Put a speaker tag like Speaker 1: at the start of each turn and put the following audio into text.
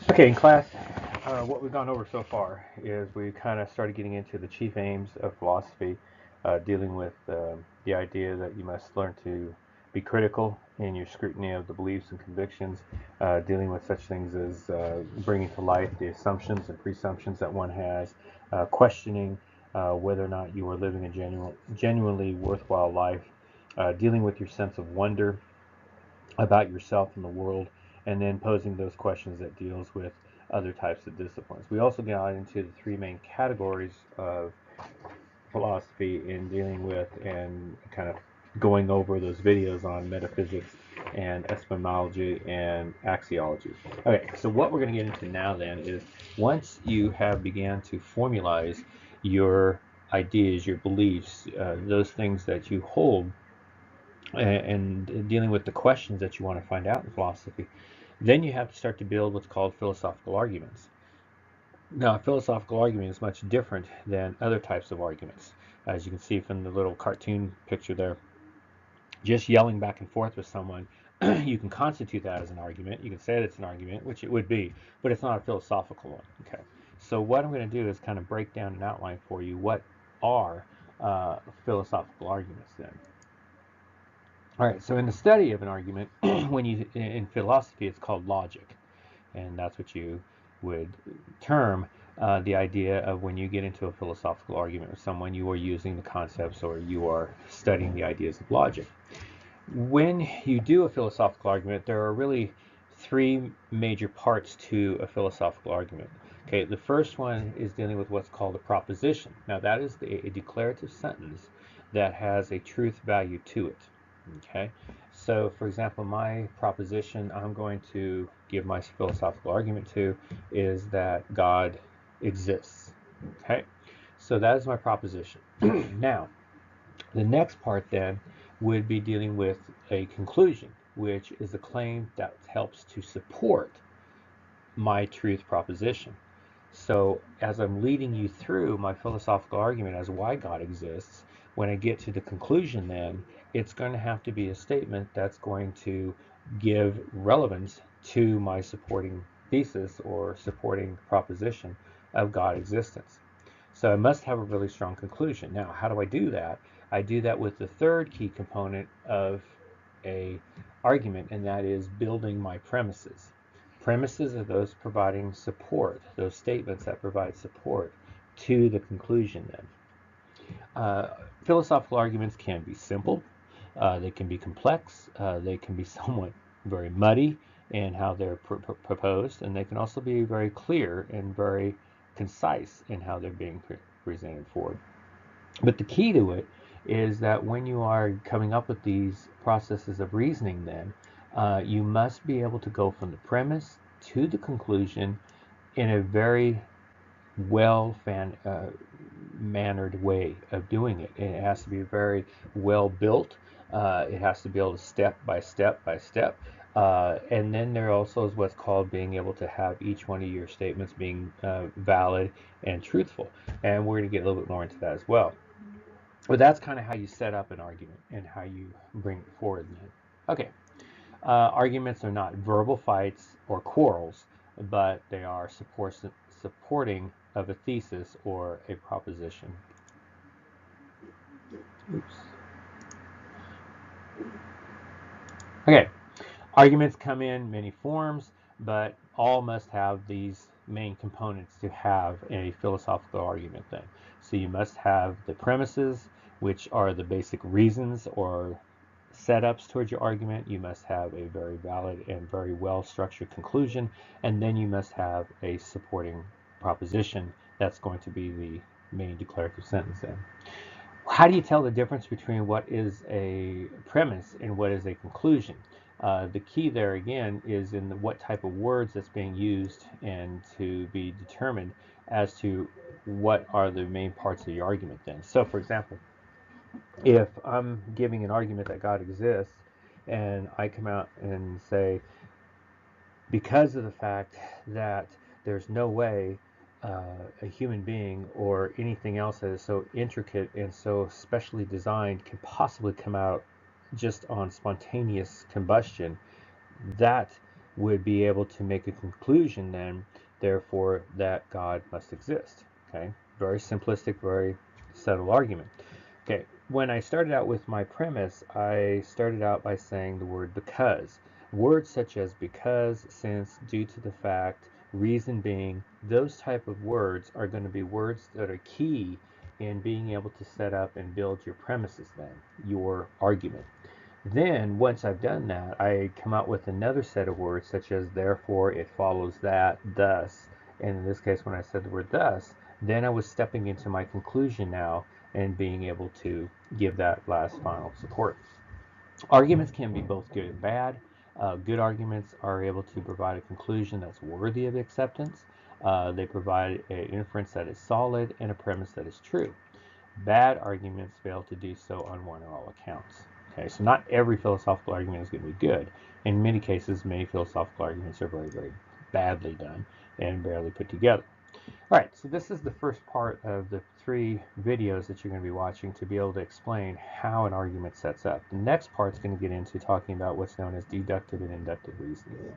Speaker 1: Okay, in class, what we've gone over so far is we kind of started getting into the chief aims of philosophy, dealing with the idea that you must learn to be critical in your scrutiny of the beliefs and convictions, dealing with such things as bringing to light the assumptions and presumptions that one has, questioning whether or not you are living a genuinely worthwhile life, dealing with your sense of wonder about yourself and the world, and then posing those questions that deals with other types of disciplines. We also got into the three main categories of philosophy in dealing with and kind of going over those videos on metaphysics and epistemology and axiology. Okay, so what we're going to get into now then is once you have began to formalize your ideas, your beliefs, those things that you hold and dealing with the questions that you want to find out in philosophy, then you have to start to build what's called philosophical arguments. Now, a philosophical argument is much different than other types of arguments. As you can see from the little cartoon picture there, just yelling back and forth with someone, you can constitute that as an argument. You can say that it's an argument, which it would be, but it's not a philosophical one. Okay. So what I'm going to do is kind of break down an outline for you. What are philosophical arguments then? All right, so in the study of an argument, when you in philosophy, it's called logic, and that's what you would term the idea of when you get into a philosophical argument with someone, you are using the concepts or you are studying the ideas of logic. When you do a philosophical argument, there are really three major parts to a philosophical argument. Okay, the first one is dealing with what's called a proposition. Now, that is a declarative sentence that has a truth value to it. Okay, so for example, my proposition I'm going to give my philosophical argument to is that God exists. Okay, so that is my proposition. Now, the next part then would be dealing with a conclusion, which is a claim that helps to support my truth proposition. So, as I'm leading you through my philosophical argument as why God exists, when I get to the conclusion, then it's going to have to be a statement that's going to give relevance to my supporting thesis or supporting proposition of God existence. So I must have a really strong conclusion. Now, how do I do that? I do that with the third key component of a argument, and that is building my premises. Premises are those providing support, those statements that provide support to the conclusion then. Philosophical arguments can be simple, they can be complex, they can be somewhat very muddy in how they're proposed, and they can also be very clear and very concise in how they're being presented forward. But the key to it is that when you are coming up with these processes of reasoning, then you must be able to go from the premise to the conclusion in a very well mannered way of doing it. And it has to be very well built. It has to be able to step by step by step. And then there also is what's called being able to have each one of your statements being valid and truthful. And we're going to get a little bit more into that as well. But that's kind of how you set up an argument and how you bring it forward. Okay, arguments are not verbal fights or quarrels, but they are supporting of a thesis or a proposition. Oops. Okay, arguments come in many forms, but all must have these main components to have a philosophical argument then. So you must have the premises, which are the basic reasons or setups towards your argument. You must have a very valid and very well structured conclusion, and then you must have a supporting proposition that's going to be the main declarative sentence then. How do you tell the difference between what is a premise and what is a conclusion? The key there again is in what type of words that's being used and to be determined as to what are the main parts of your argument then. So for example, if I'm giving an argument that God exists and I come out and say, because of the fact that there's no way a human being or anything else that is so intricate and so specially designed can possibly come out just on spontaneous combustion, that would be able to make a conclusion then, therefore, that God must exist. Okay, very simplistic, very subtle argument. Okay, when I started out with my premise, I started out by saying the word because. Words such as because, since, due to the fact, reason being, those type of words are going to be words that are key in being able to set up and build your premises then, your argument. Then, once I've done that, I come out with another set of words such as therefore, it follows that, thus. And in this case, when I said the word thus, then I was stepping into my conclusion now and being able to give that last final support. Arguments can be both good and bad. Good arguments are able to provide a conclusion that's worthy of acceptance. They provide an inference that is solid and a premise that is true. Bad arguments fail to do so on one or all accounts. Okay, so not every philosophical argument is going to be good. In many cases, many philosophical arguments are very, very badly done and barely put together. All right, so this is the first part of the 3 videos that you're going to be watching to be able to explain how an argument sets up. The next part is going to get into talking about what's known as deductive and inductive reasoning.